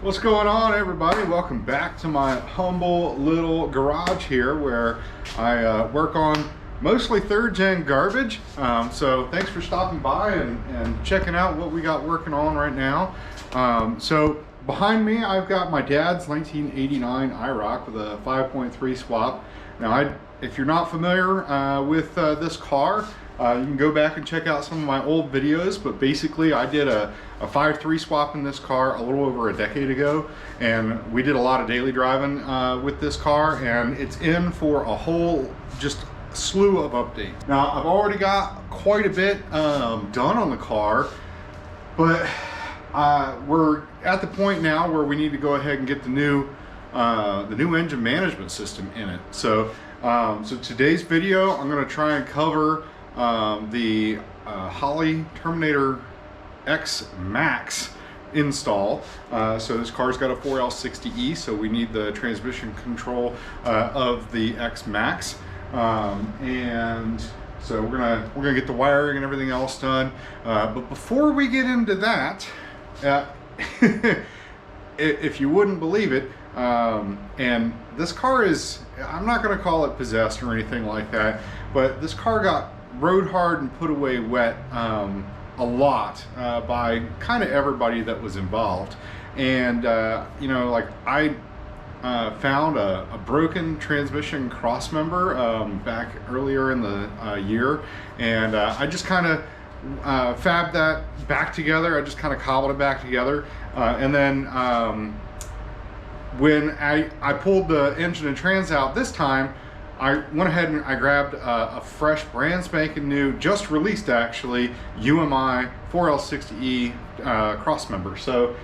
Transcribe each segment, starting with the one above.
What's going on, everybody? Welcome back to my humble little garage here where I work on mostly third gen garbage. So thanks for stopping by and checking out what we got working on right now. So behind me I've got my dad's 1989 IROC with a 5.3 swap. Now if you're not familiar with this car, you can go back and check out some of my old videos, but basically I did a 5.3 swap in this car a little over a decade ago, and we did a lot of daily driving with this car, and it's in for a whole just slew of updates. Now I've already got quite a bit done on the car, but we're at the point now where we need to go ahead and get the new engine management system in it. So today's video I'm going to try and cover the Holley Terminator X Max install. So this car's got a 4L60E, so we need the transmission control of the X Max, and so we're gonna get the wiring and everything else done. But before we get into that, if you wouldn't believe it, and this car is, I'm not going to call it possessed or anything like that, but this car got rode hard and put away wet a lot by kind of everybody that was involved. And you know, like I found a broken transmission cross member back earlier in the year, and I just kind of fabbed that back together. I just kind of cobbled it back together, and then when I pulled the engine and trans out this time, I went ahead and I grabbed a fresh, brand spanking new, just released actually, UMI 4L60E cross member. So,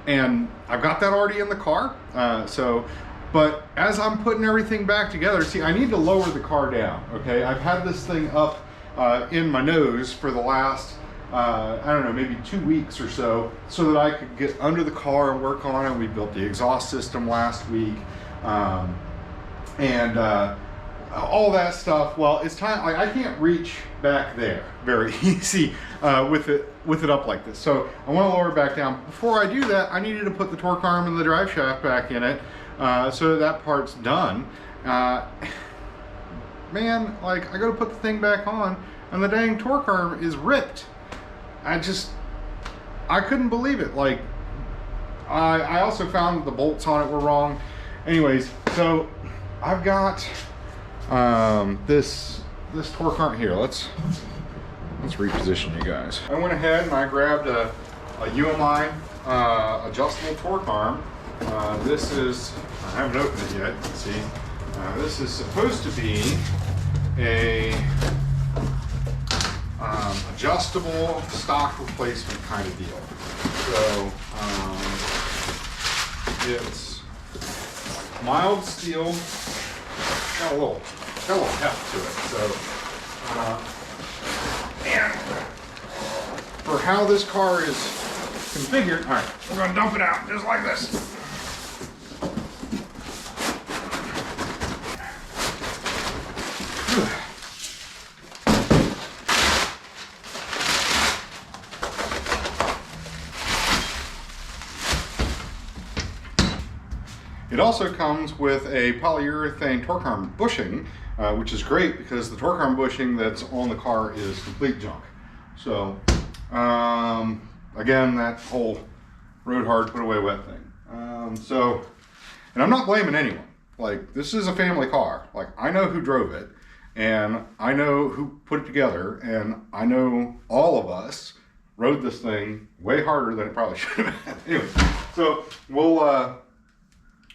and I've got that already in the car. But as I'm putting everything back together, see, I need to lower the car down, okay? I've had this thing up in my nose for the last, I don't know, maybe 2 weeks or so that I could get under the car and work on it. We built the exhaust system last week. And all that stuff. Well, it's time. I can't reach back there very easy with it up like this. So I want to lower it back down. Before I do that, I needed to put the torque arm and the drive shaft back in it, so that part's done. Man, like I go to put the thing back on, and the dang torque arm is ripped. I couldn't believe it. Like I also found the bolts on it were wrong. Anyways, so I've got this torque arm here. Let's reposition you guys. I went ahead and I grabbed a UMI adjustable torque arm. This is, I haven't opened it yet. Let's see. This is supposed to be a adjustable stock replacement kind of deal. So it's mild steel, got a little heft to it. So, and for how this car is configured, all right, we're gonna dump it out just like this. It also comes with a polyurethane torque arm bushing, which is great because the torque arm bushing that's on the car is complete junk. So, again, that whole rode hard, put away wet thing. And I'm not blaming anyone. Like, this is a family car. Like, I know who drove it, and I know who put it together, and I know all of us rode this thing way harder than it probably should have been. Anyway, so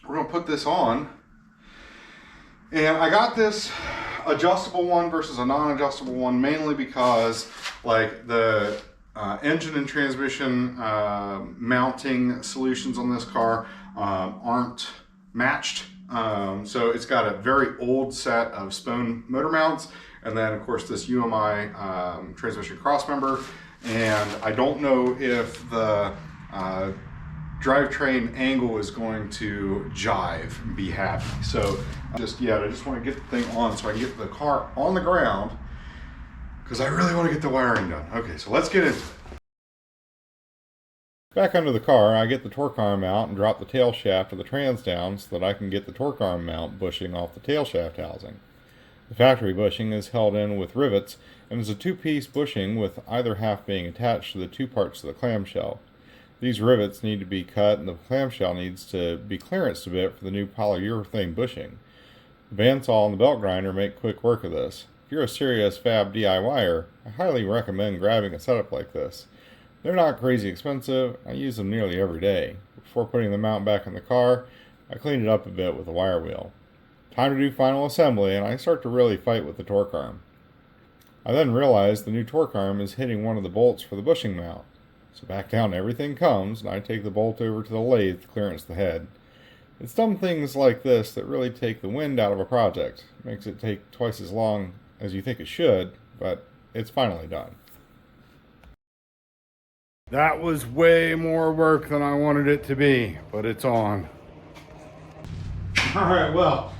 we're gonna put this on, and I got this adjustable one versus a non-adjustable one mainly because like the engine and transmission mounting solutions on this car aren't matched. So it's got a very old set of Spohn motor mounts, and then of course this UMI transmission cross member, and I don't know if the drivetrain angle is going to jive and be happy. So I just want to get the thing on so I can get the car on the ground, because I really want to get the wiring done. Okay, so let's get into it. Back under the car, I get the torque arm out and drop the tail shaft of the trans down so that I can get the torque arm mount bushing off the tail shaft housing. The factory bushing is held in with rivets and is a two-piece bushing with either half being attached to the two parts of the clamshell. These rivets need to be cut and the clamshell needs to be clearanced a bit for the new polyurethane bushing. The bandsaw and the belt grinder make quick work of this. If you're a serious fab DIYer, I highly recommend grabbing a setup like this. They're not crazy expensive. I use them nearly every day. Before putting the mount back in the car, I cleaned it up a bit with a wire wheel. Time to do final assembly, and I start to really fight with the torque arm. I then realize the new torque arm is hitting one of the bolts for the bushing mount. So back down everything comes, and I take the bolt over to the lathe to clearance the head. It's dumb things like this that really take the wind out of a project. Makes it take twice as long as you think it should, but it's finally done. That was way more work than I wanted it to be, but it's on. All right, well,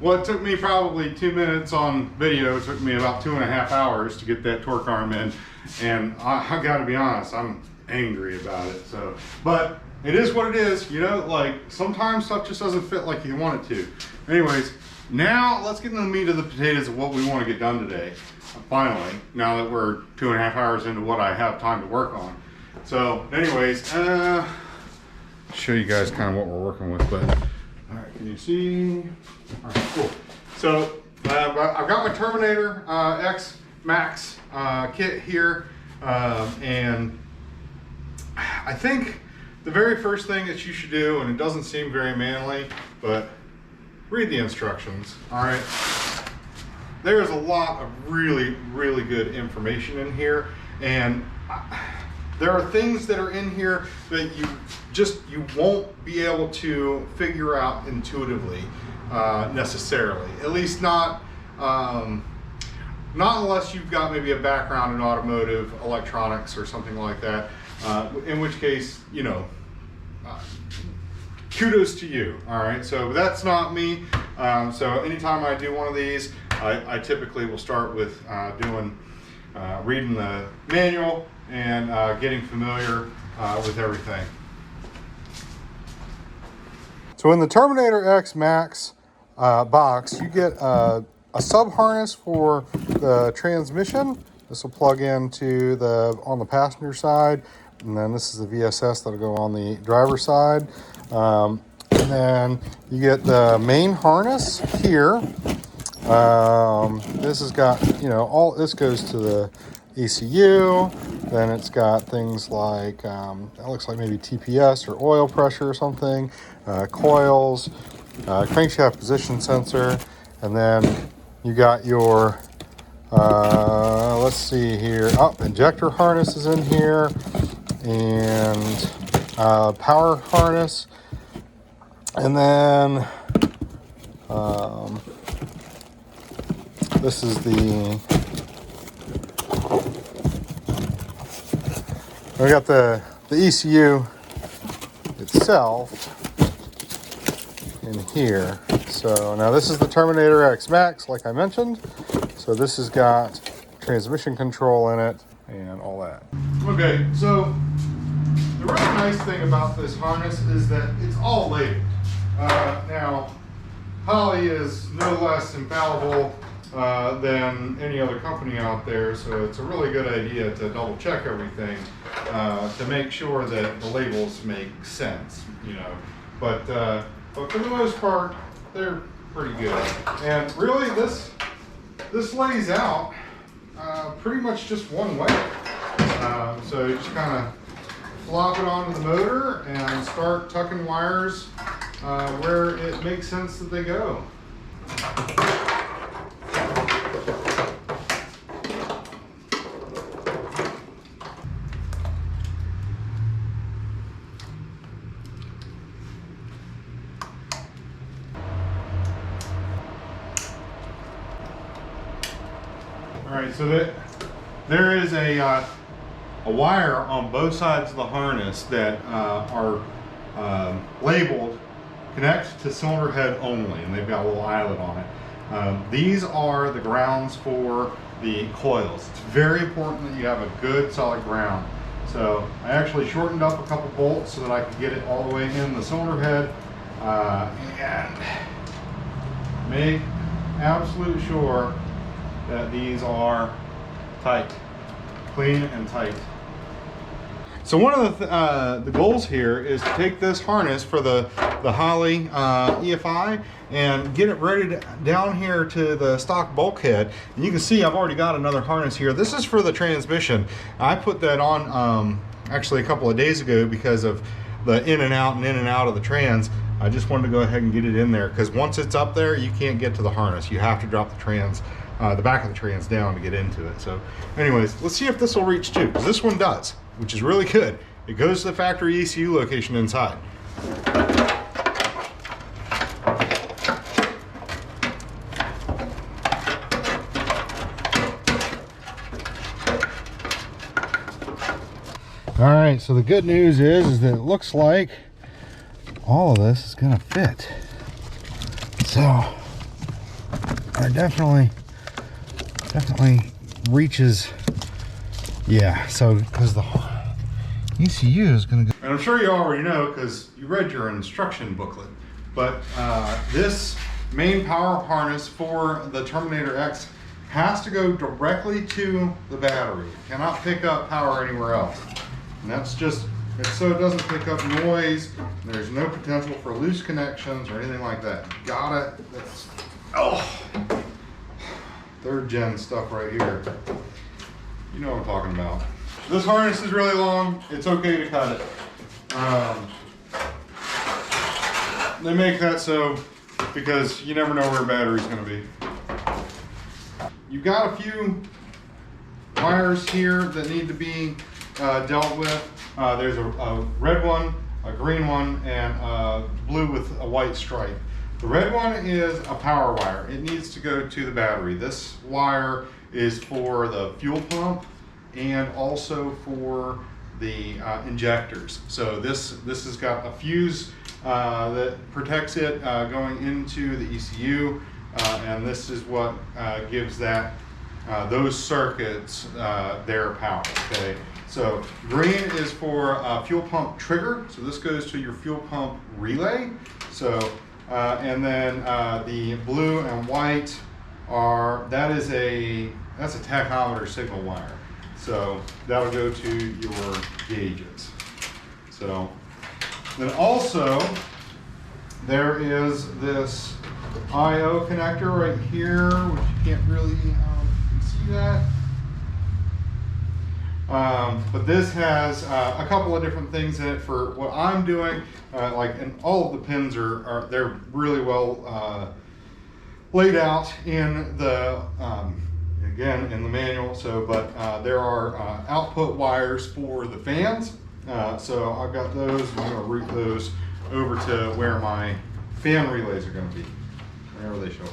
what took me probably 2 minutes on video took me about 2.5 hours to get that torque arm in, and I gotta be honest, I'm angry about it. So, but it is what it is, you know. Like sometimes stuff just doesn't fit like you want it to. Anyways, now let's get into the meat of the potatoes of what we want to get done today. Finally, now that we're 2.5 hours into what I have time to work on. So, anyways, show you guys kind of what we're working with, but. All right, can you see? All right, cool. So I've got my Terminator X Max kit here, and I think the very first thing that you should do, and it doesn't seem very manly, but read the instructions. All right, there is a lot of really, really good information in here, and there are things that are in here that you won't be able to figure out intuitively necessarily. At least not unless you've got maybe a background in automotive electronics or something like that. In which case, you know, kudos to you. All right, so that's not me. So anytime I do one of these, I typically will start with reading the manual and getting familiar with everything. So in the Terminator X Max box, you get a sub harness for the transmission. This will plug into on the passenger side, and then this is the VSS that'll go on the driver's side. And then you get the main harness here. This has got, you know, this goes to the ECU. Then it's got things like, that looks like maybe TPS or oil pressure or something, coils, crankshaft position sensor, and then you got your, let's see here, injector harness is in here, and power harness, and then this is we got the ECU itself in here. So now this is the Terminator X Max, like I mentioned. So this has got transmission control in it and all that. Okay, so the really nice thing about this harness is that it's all labeled. Now, Holley is no less infallible than any other company out there, so it's a really good idea to double check everything to make sure that the labels make sense, you know. But for the most part, they're pretty good. And really, this lays out pretty much just one way. So you just kind of flop it onto the motor and start tucking wires where it makes sense that they go. All right, so there is a wire on both sides of the harness that are labeled connect to cylinder head only, and they've got a little eyelet on it. These are the grounds for the coils. It's very important that you have a good solid ground. So I actually shortened up a couple bolts so that I could get it all the way in the cylinder head and make absolute sure that these are tight, clean and tight. So one of the goals here is to take this harness for the Holley EFI and get it ready down here to the stock bulkhead. And you can see I've already got another harness here. This is for the transmission. I put that on actually a couple of days ago because of the in and out of the trans. I just wanted to go ahead and get it in there because once it's up there, you can't get to the harness. You have to drop the trans, the back of the trans down to get into it. So anyways, let's see if this will reach too, because this one does, which is really good. It goes to the factory ECU location inside. All right, so the good news is that it looks like all of this is gonna fit. So it definitely reaches. Yeah, so because the ECU is gonna go. And I'm sure you already know because you read your instruction booklet, but this main power harness for the Terminator X has to go directly to the battery. It cannot pick up power anywhere else. And that's just, it's so it doesn't pick up noise. There's no potential for loose connections or anything like that. Got it. That's, oh, 3rd gen stuff right here. You know what I'm talking about. This harness is really long. It's okay to cut it. They make that so because you never know where a battery's going to be. You've got a few wires here that need to be dealt with. There's a red one, a green one, and a blue with a white stripe. The red one is a power wire. It needs to go to the battery. This wire is for the fuel pump and also for the injectors. So this has got a fuse that protects it going into the ECU, and this is what gives that those circuits their power. Okay, so green is for fuel pump trigger. So this goes to your fuel pump relay. So and then the blue and white are that's a tachometer signal wire. So that'll go to your gauges. So then also there is this I/O connector right here, which you can't really see that. But this has a couple of different things in it for what I'm doing. And all of the pins they're really well laid out in the again in the manual. So, but there are output wires for the fans. So I've got those. I'm going to route those over to where my fan relays are going to be, whenever they show up.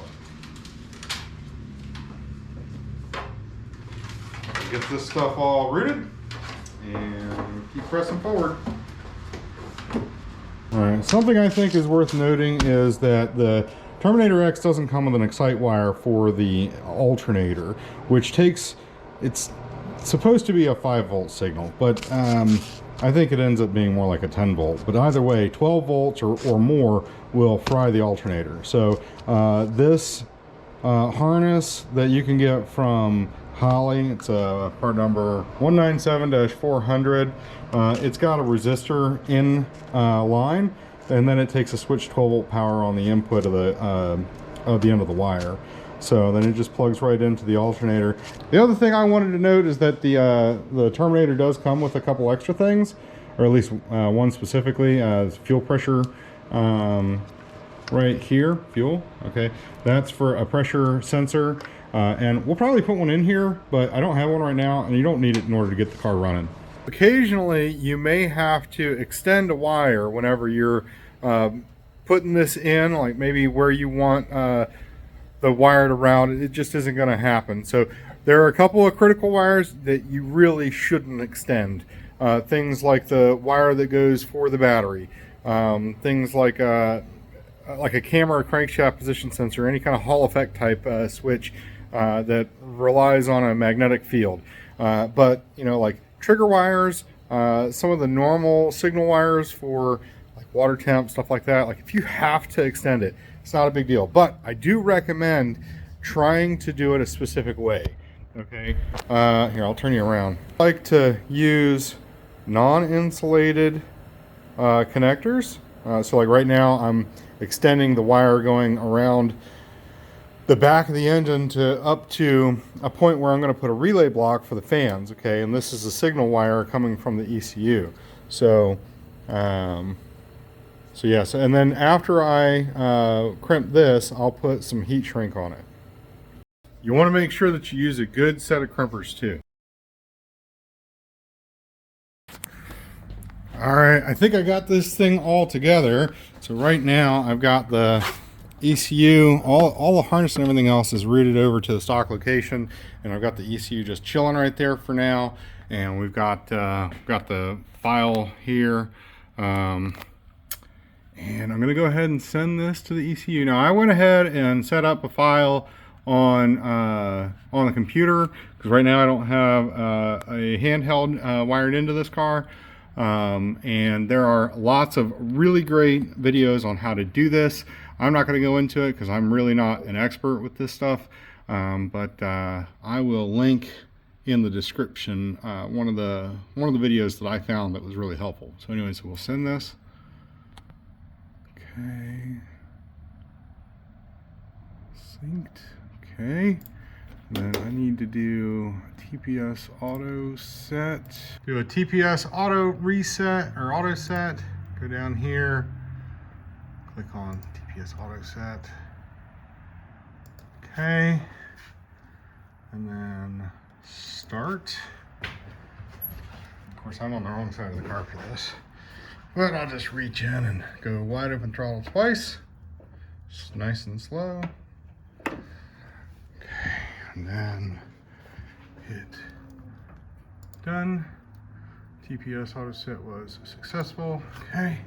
Get this stuff all routed and keep pressing forward. All right, something I think is worth noting is that the Terminator X doesn't come with an excite wire for the alternator, which it's supposed to be a 5-volt signal, but I think it ends up being more like a 10-volt. But either way, 12 volts or more will fry the alternator. So this harness that you can get from Holley, it's part number 197-400. It's got a resistor in line, and then it takes a switch 12-volt power on the input of the end of the wire. So then it just plugs right into the alternator. The other thing I wanted to note is that the Terminator does come with a couple extra things, or at least one specifically, fuel pressure right here, fuel, okay. That's for a pressure sensor. And we'll probably put one in here, but I don't have one right now, and you don't need it in order to get the car running. Occasionally, you may have to extend a wire whenever you're putting this in, like maybe where you want the wire to round. It just isn't going to happen. So there are a couple of critical wires that you really shouldn't extend. Things like the wire that goes for the battery, things like a camera or crankshaft position sensor, any kind of Hall effect type switch that relies on a magnetic field. But like trigger wires, some of the normal signal wires for like water temp, stuff like that, like if you have to extend it, it's not a big deal. But I do recommend trying to do it a specific way. Okay, here, I'll turn you around. I like to use non-insulated connectors. So like right now I'm extending the wire going around the back of the engine to up to a point where I'm going to put a relay block for the fans. Okay, and this is a signal wire coming from the ECU. So yes, and then after I crimp this, I'll put some heat shrink on it. You want to make sure that you use a good set of crimpers too. All right, I think I got this thing all together. So right now I've got the ECU, all the harness and everything else is routed over to the stock location, and I've got the ECU just chilling right there for now. And we've got the file here, and I'm going to go ahead and send this to the ECU. Now I went ahead and set up a file on the computer because right now I don't have a handheld wired into this car. And there are lots of really great videos on how to do this. I'm not going to go into it because I'm really not an expert with this stuff, but I will link in the description one of the videos that I found that was really helpful. So anyway, so we'll send this. Okay, synced. Okay, and then I need to do TPS auto set. Do a TPS auto reset or auto set. Go down here, click on TPS auto set. Okay, and then start. Of course, I'm on the wrong side of the car for this, but I'll just reach in and go wide open throttle twice, just nice and slow. Okay, and then hit done. TPS auto set was successful. Okay.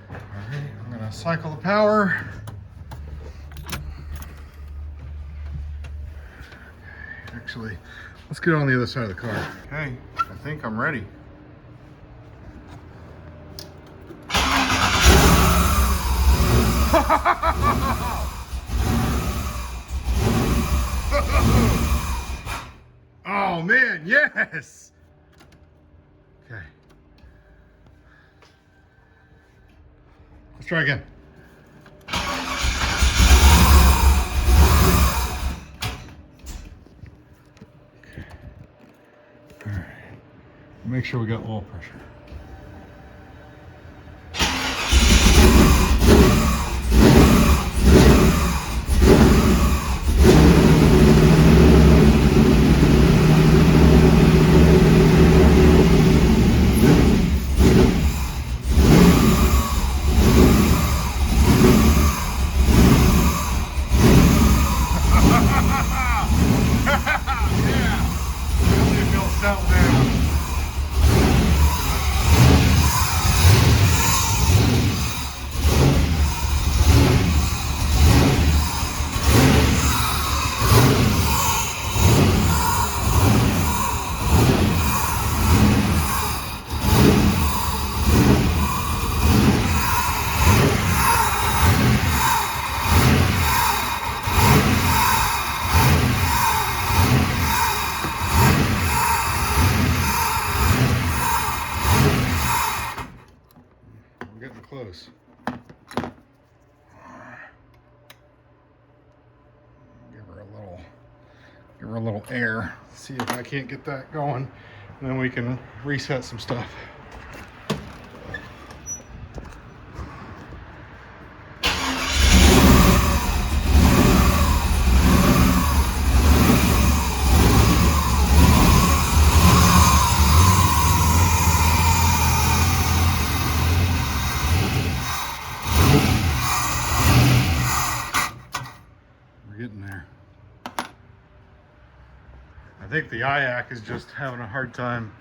All right, I'm gonna cycle the power. Actually, let's get on the other side of the car. Okay, I think I'm ready. Oh man, yes! Okay. Let's try again. Okay. All right. Make sure we got oil pressure. Close. Give her a little air. See if I can't get that going, and then we can reset some stuff. Getting there. I think the IAC is just having a hard time.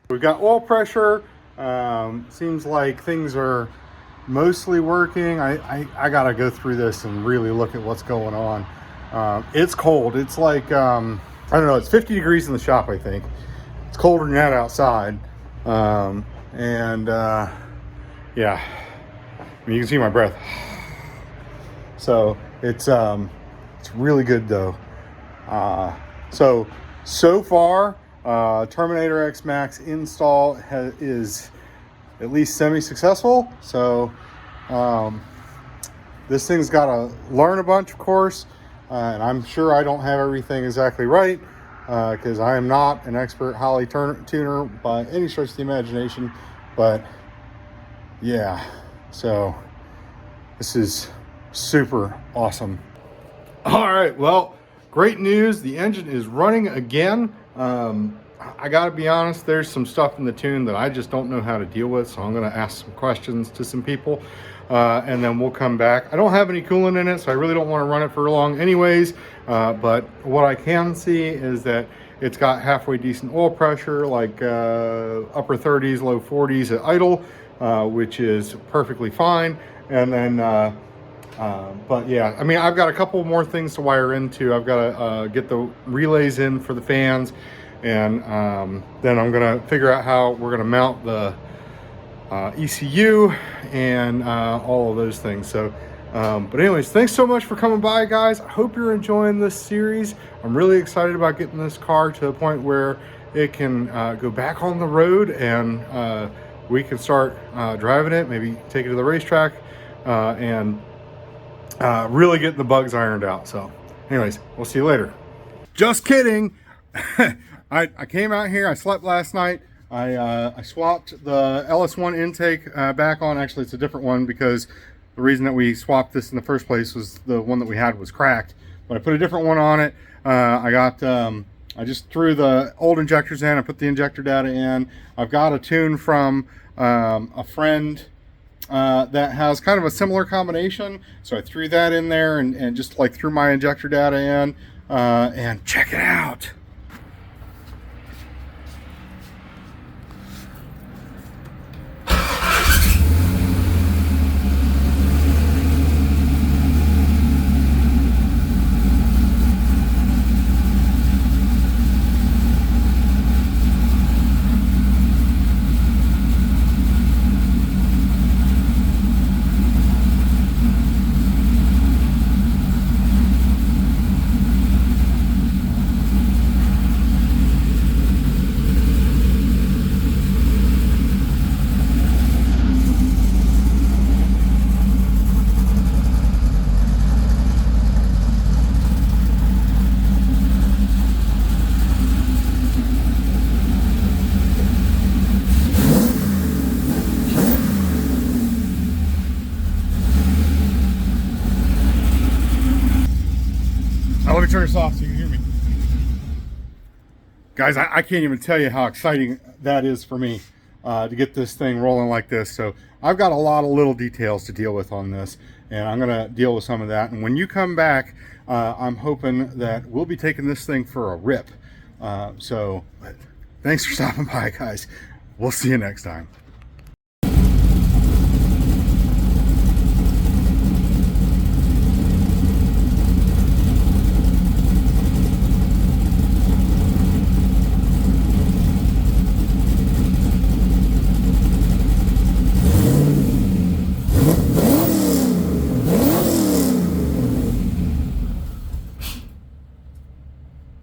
We've got oil pressure. Seems like things are mostly working. I gotta go through this and really look at what's going on. It's cold. It's like, I don't know, it's 50 degrees in the shop, I think. It's colder than that outside. Yeah, I mean, you can see my breath. So it's really good though. So far, Terminator X Max install is at least semi-successful. So this thing's got to learn a bunch, of course, and I'm sure I don't have everything exactly right, because I am not an expert Holly tuner by any stretch of the imagination. But yeah, so this is super awesome. All right, well, great news. The engine is running again. I gotta be honest, there's some stuff in the tune that I just don't know how to deal with, so I'm gonna ask some questions to some people, and then we'll come back. I don't have any coolant in it, so I really don't want to run it for long anyways, but what I can see is that it's got halfway decent oil pressure, like upper 30s, low 40s at idle, which is perfectly fine. And then but yeah, I mean, I've got a couple more things to wire into. I've got to get the relays in for the fans, and then I'm gonna figure out how we're gonna mount the ECU and all of those things. So but anyways, thanks so much for coming by, guys. I hope you're enjoying this series. I'm really excited about getting this car to a point where it can go back on the road, and we can start driving it, maybe take it to the racetrack, and really getting the bugs ironed out. So anyways, we'll see you later. Just kidding. I came out here, I slept last night. I swapped the LS1 intake back on. Actually, it's a different one, because the reason that we swapped this in the first place was the one that we had was cracked. But I put a different one on it. I just threw the old injectors in. I put the injector data in. I've got a tune from a friend that has kind of a similar combination. So I threw that in there and just like threw my injector data in, and check it out. Let me turn this off so you can hear me. Guys, I can't even tell you how exciting that is for me to get this thing rolling like this. So I've got a lot of little details to deal with on this, and I'm gonna deal with some of that. And when you come back, I'm hoping that we'll be taking this thing for a rip. So thanks for stopping by, guys. We'll see you next time.